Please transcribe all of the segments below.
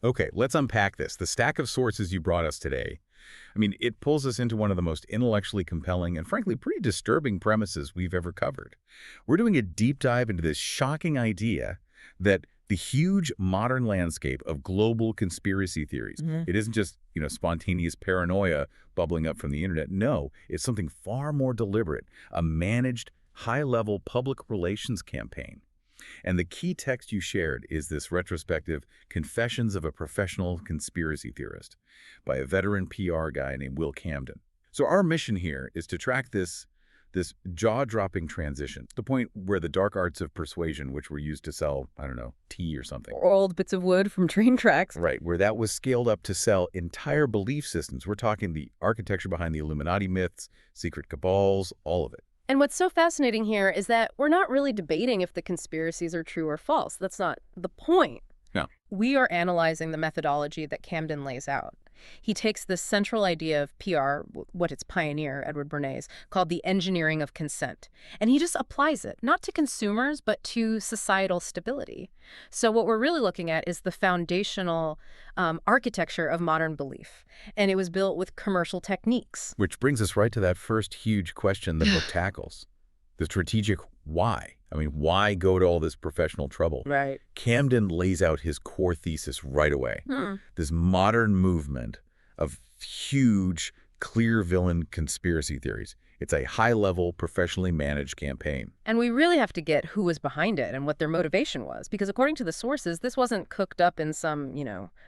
Okay, let's unpack this. The stack of sources you brought us today, I mean, it pulls us into one of the most intellectually compelling and frankly pretty disturbing premises we've ever covered. We're doing a deep dive into this shocking idea that the huge modern landscape of global conspiracy theories, it isn't just, spontaneous paranoia bubbling up from the internet. No, it's something far more deliberate, a managed, high-level public relations campaign. And the key text you shared is this retrospective Confessions of a Professional Conspiracy Theorist by a veteran PR guy named Will Camden. So our mission here is to track this jaw-dropping transition, the point where the dark arts of persuasion, which were used to sell, I don't know, tea or something. Or old bits of wood from train tracks. Right, where that was scaled up to sell entire belief systems. We're talking the architecture behind the Illuminati myths, secret cabals, all of it. And what's so fascinating here is that we're not really debating if the conspiracies are true or false. That's not the point. No. We are analyzing the methodology that Camden lays out. He takes this central idea of PR, what its pioneer, Edward Bernays, called the engineering of consent. And he just applies it, not to consumers, but to societal stability. So what we're really looking at is the foundational architecture of modern belief. And it was built with commercial techniques. Which brings us right to that first huge question the book tackles. The strategic why. I mean, why go to all this professional trouble? Right. Camden lays out his core thesis right away. This modern movement of huge, clear villain conspiracy theories. It's a high-level, professionally managed campaign. And we really have to get who was behind it and what their motivation was. Because according to the sources, this wasn't cooked up in some,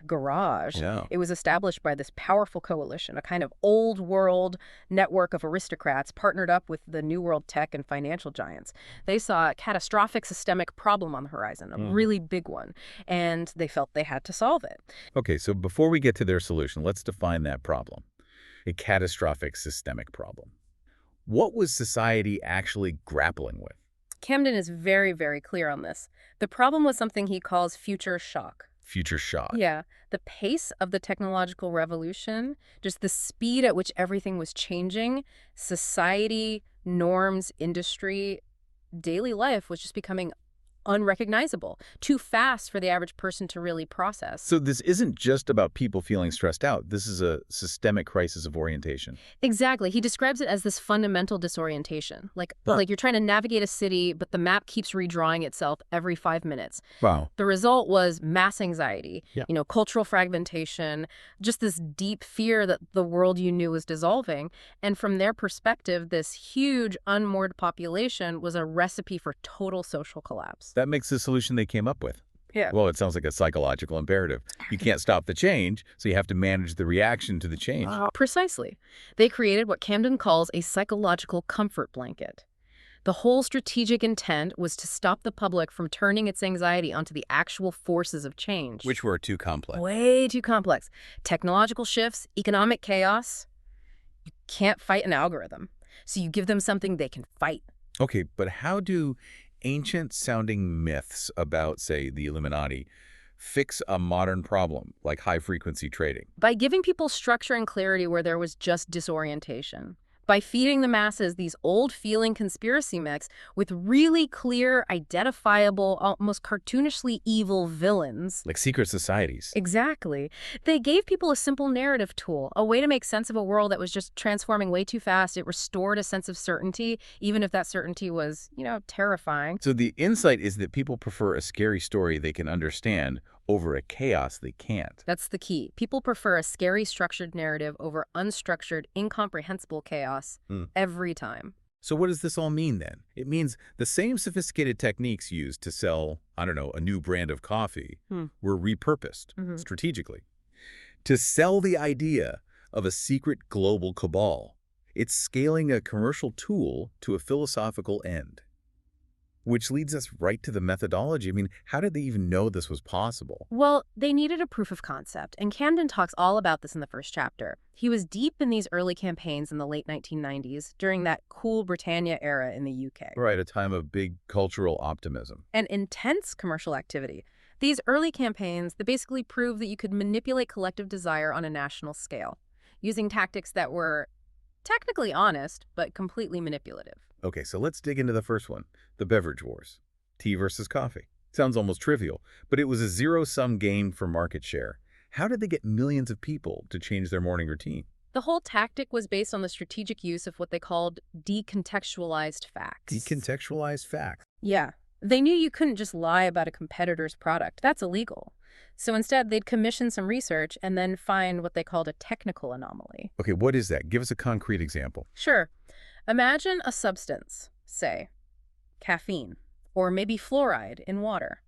garage. Yeah. It was established by this powerful coalition, a kind of old-world network of aristocrats partnered up with the New World tech and financial giants. They saw a catastrophic systemic problem on the horizon, a really big one, and they felt they had to solve it. Okay, so before we get to their solution, let's define that problem. A catastrophic systemic problem. What was society actually grappling with? Camden is very, very clear on this. The problem was something he calls future shock. Future shock. Yeah. The pace of the technological revolution, just the speed at which everything was changing, society, norms, industry, daily life was just becoming unrecognizable, too fast for the average person to really process. So this isn't just about people feeling stressed out. This is a systemic crisis of orientation. Exactly. He describes it as this fundamental disorientation. Like you're trying to navigate a city, but the map keeps redrawing itself every 5 minutes. Wow. The result was mass anxiety, cultural fragmentation, just this deep fear that the world you knew was dissolving. And from their perspective, this huge unmoored population was a recipe for total social collapse. That makes the solution they came up with. Yeah. Well, it sounds like a psychological imperative. You can't stop the change, so you have to manage the reaction to the change. Precisely. They created what Camden calls a psychological comfort blanket. The whole strategic intent was to stop the public from turning its anxiety onto the actual forces of change. Which were too complex. Way too complex. Technological shifts, economic chaos. You can't fight an algorithm. So you give them something they can fight. Okay, but how do ancient-sounding myths about, say, the Illuminati fix a modern problem like high-frequency trading? By giving people structure and clarity where there was just disorientation. By feeding the masses these old-feeling conspiracy myths with really clear, identifiable, almost cartoonishly evil villains. Like secret societies. Exactly. They gave people a simple narrative tool, a way to make sense of a world that was just transforming way too fast. It restored a sense of certainty, even if that certainty was, terrifying. So the insight is that people prefer a scary story they can understand over a chaos they can't. That's the key. People prefer a scary, structured narrative over unstructured, incomprehensible chaos every time. So what does this all mean then? It means the same sophisticated techniques used to sell, I don't know, a new brand of coffee were repurposed strategically to sell the idea of a secret global cabal. It's scaling a commercial tool to a philosophical end. Which leads us right to the methodology. I mean, how did they even know this was possible? Well, they needed a proof of concept, and Camden talks all about this in the first chapter. He was deep in these early campaigns in the late 1990s, during that Cool Britannia era in the UK. Right, a time of big cultural optimism. And intense commercial activity. These early campaigns, they basically proved that you could manipulate collective desire on a national scale, using tactics that were technically honest, but completely manipulative. Okay, so let's dig into the first one, the beverage wars. Tea versus coffee. Sounds almost trivial, but it was a zero-sum game for market share. How did they get millions of people to change their morning routine? The whole tactic was based on the strategic use of what they called decontextualized facts. Decontextualized facts. Yeah. They knew you couldn't just lie about a competitor's product. That's illegal. So instead, they'd commission some research and then find what they called a technical anomaly. Okay, what is that? Give us a concrete example. Sure. Imagine a substance, say, caffeine, or maybe fluoride in water.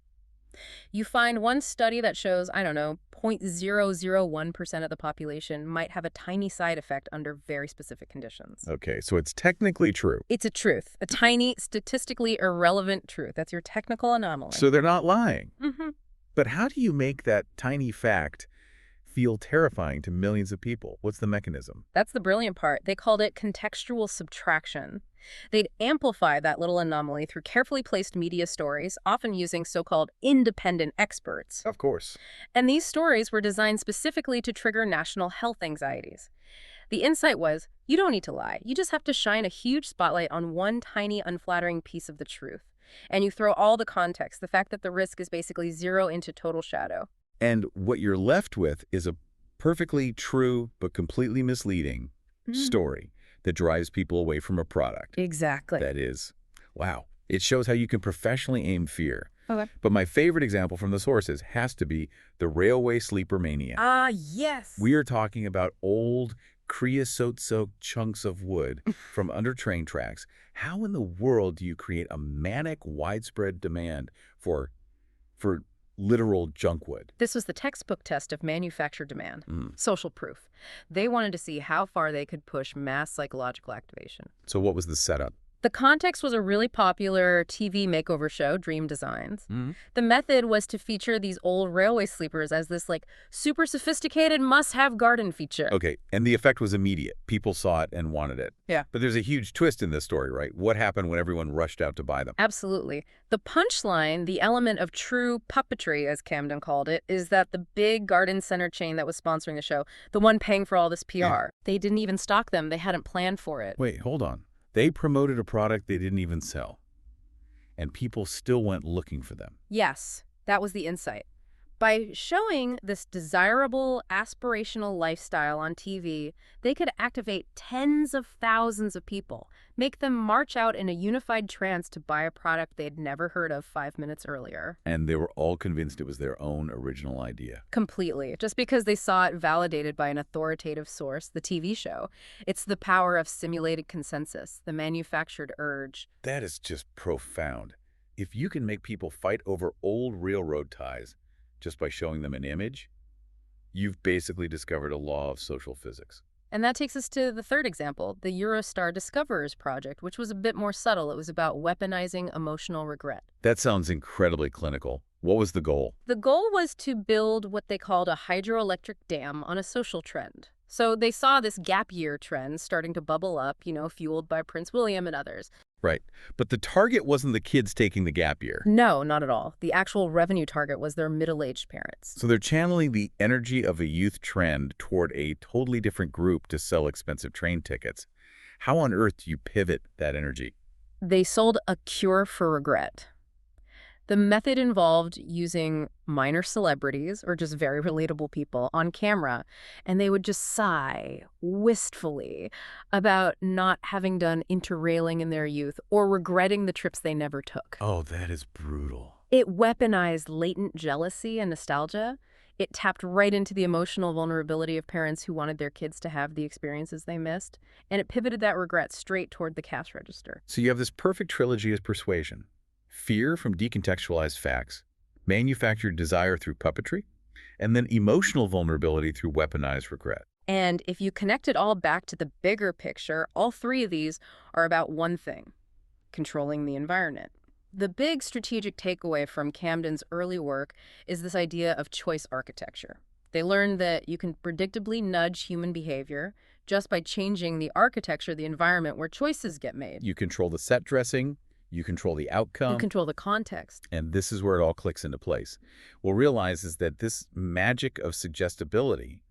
You find one study that shows, I don't know, 0.001% of the population might have a tiny side effect under very specific conditions. Okay, so it's technically true. It's a truth, a tiny, statistically irrelevant truth. That's your technical anomaly. So they're not lying. Mm-hmm. But how do you make that tiny fact feel terrifying to millions of people? What's the mechanism? That's the brilliant part. They called it contextual subtraction. They'd amplify that little anomaly through carefully placed media stories, often using so-called independent experts. Of course. And these stories were designed specifically to trigger national health anxieties. The insight was, you don't need to lie. You just have to shine a huge spotlight on one tiny, unflattering piece of the truth. And you throw all the context, the fact that the risk is basically zero into total shadow. And what you're left with is a perfectly true but completely misleading story that drives people away from a product. Exactly. That is, wow. It shows how you can professionally aim fear. Okay. But my favorite example from the sources has to be the railway sleeper mania. Ah, yes. We are talking about old creosote-soaked chunks of wood from under train tracks. How in the world do you create a manic, widespread demand for literal junk wood? This was the textbook test of manufacturer demand, social proof. They wanted to see how far they could push mass psychological activation. So what was the setup? The context was a really popular TV makeover show, Dream Designs. The method was to feature these old railway sleepers as this, super sophisticated must-have garden feature. Okay, and the effect was immediate. People saw it and wanted it. Yeah. But there's a huge twist in this story, right? What happened when everyone rushed out to buy them? Absolutely. The punchline, the element of true puppetry, as Camden called it, is that the big garden center chain that was sponsoring the show, the one paying for all this PR, they didn't even stock them. They hadn't planned for it. Wait, hold on. They promoted a product they didn't even sell, and people still went looking for them. Yes, that was the insight. By showing this desirable, aspirational lifestyle on TV, they could activate tens of thousands of people, make them march out in a unified trance to buy a product they'd never heard of 5 minutes earlier. And they were all convinced it was their own original idea. Completely. Just because they saw it validated by an authoritative source, the TV show. It's the power of simulated consensus, the manufactured urge. That is just profound. If you can make people fight over old railroad ties just by showing them an image, you've basically discovered a law of social physics. And that takes us to the third example, the Eurostar Discoverers project, which was a bit more subtle. It was about weaponizing emotional regret. That sounds incredibly clinical. What was the goal? The goal was to build what they called a hydroelectric dam on a social trend. So they saw this gap year trend starting to bubble up, fueled by Prince William and others. Right. But the target wasn't the kids taking the gap year. No, not at all. The actual revenue target was their middle-aged parents. So they're channeling the energy of a youth trend toward a totally different group to sell expensive train tickets. How on earth do you pivot that energy? They sold a cure for regret. The method involved using minor celebrities, or just very relatable people, on camera, and they would just sigh wistfully about not having done interrailing in their youth or regretting the trips they never took. Oh, that is brutal. It weaponized latent jealousy and nostalgia. It tapped right into the emotional vulnerability of parents who wanted their kids to have the experiences they missed, and it pivoted that regret straight toward the cash register. So you have this perfect trilogy of persuasion. Fear from decontextualized facts, manufactured desire through puppetry, and then emotional vulnerability through weaponized regret. And if you connect it all back to the bigger picture, all three of these are about one thing: controlling the environment. The big strategic takeaway from Camden's early work is this idea of choice architecture. They learned that you can predictably nudge human behavior just by changing the architecture of the environment where choices get made. You control the set dressing, you control the outcome. You control the context. And this is where it all clicks into place. We'll realize is that this magic of suggestibility,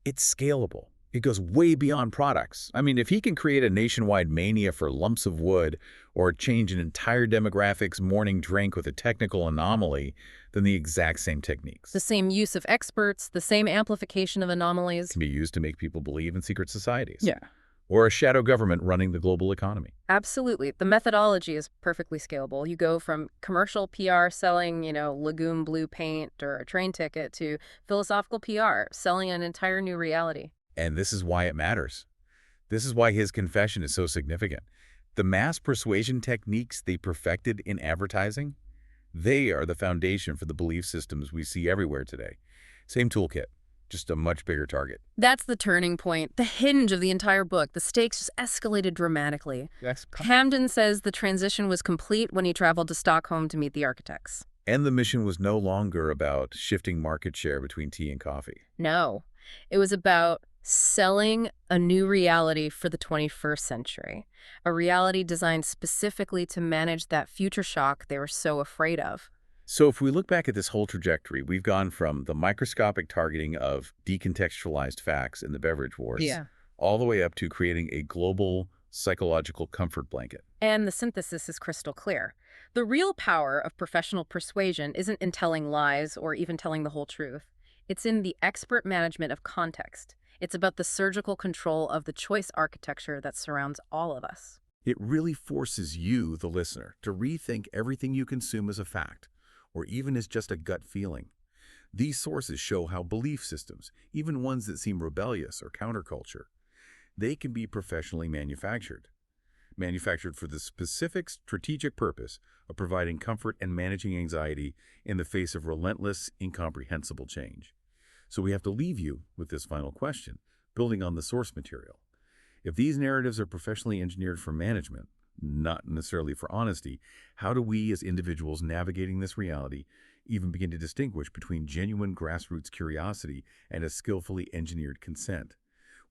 it's scalable. It goes way beyond products. I mean, if he can create a nationwide mania for lumps of wood or change an entire demographic's morning drink with a technical anomaly, then the exact same techniques The same use of experts, the same amplification of anomalies. can be used to make people believe in secret societies Yeah. or a shadow government running the global economy. Absolutely. The methodology is perfectly scalable. You go from commercial PR selling, legume blue paint or a train ticket to philosophical PR selling an entire new reality. And this is why it matters. This is why his confession is so significant. The mass persuasion techniques they perfected in advertising, they are the foundation for the belief systems we see everywhere today. Same toolkit, just a much bigger target. That's the turning point, the hinge of the entire book. The stakes just escalated dramatically. Camden says the transition was complete when he traveled to Stockholm to meet the architects. And the mission was no longer about shifting market share between tea and coffee. No, it was about selling a new reality for the 21st century, a reality designed specifically to manage that future shock they were so afraid of. So if we look back at this whole trajectory, we've gone from the microscopic targeting of decontextualized facts in the beverage wars all the way up to creating a global psychological comfort blanket. And the synthesis is crystal clear. The real power of professional persuasion isn't in telling lies or even telling the whole truth. It's in the expert management of context. It's about the surgical control of the choice architecture that surrounds all of us. It really forces you, the listener, to rethink everything you consume as a fact, or even as just a gut feeling. These sources show how belief systems, even ones that seem rebellious or counterculture, they can be professionally manufactured. Manufactured for the specific strategic purpose of providing comfort and managing anxiety in the face of relentless, incomprehensible change. So we have to leave you with this final question, building on the source material. If these narratives are professionally engineered for management, not necessarily for honesty, how do we as individuals navigating this reality even begin to distinguish between genuine grassroots curiosity and a skillfully engineered consent?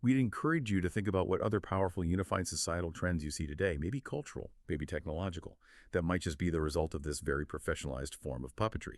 We'd encourage you to think about what other powerful unified societal trends you see today, maybe cultural, maybe technological, that might just be the result of this very professionalized form of puppetry.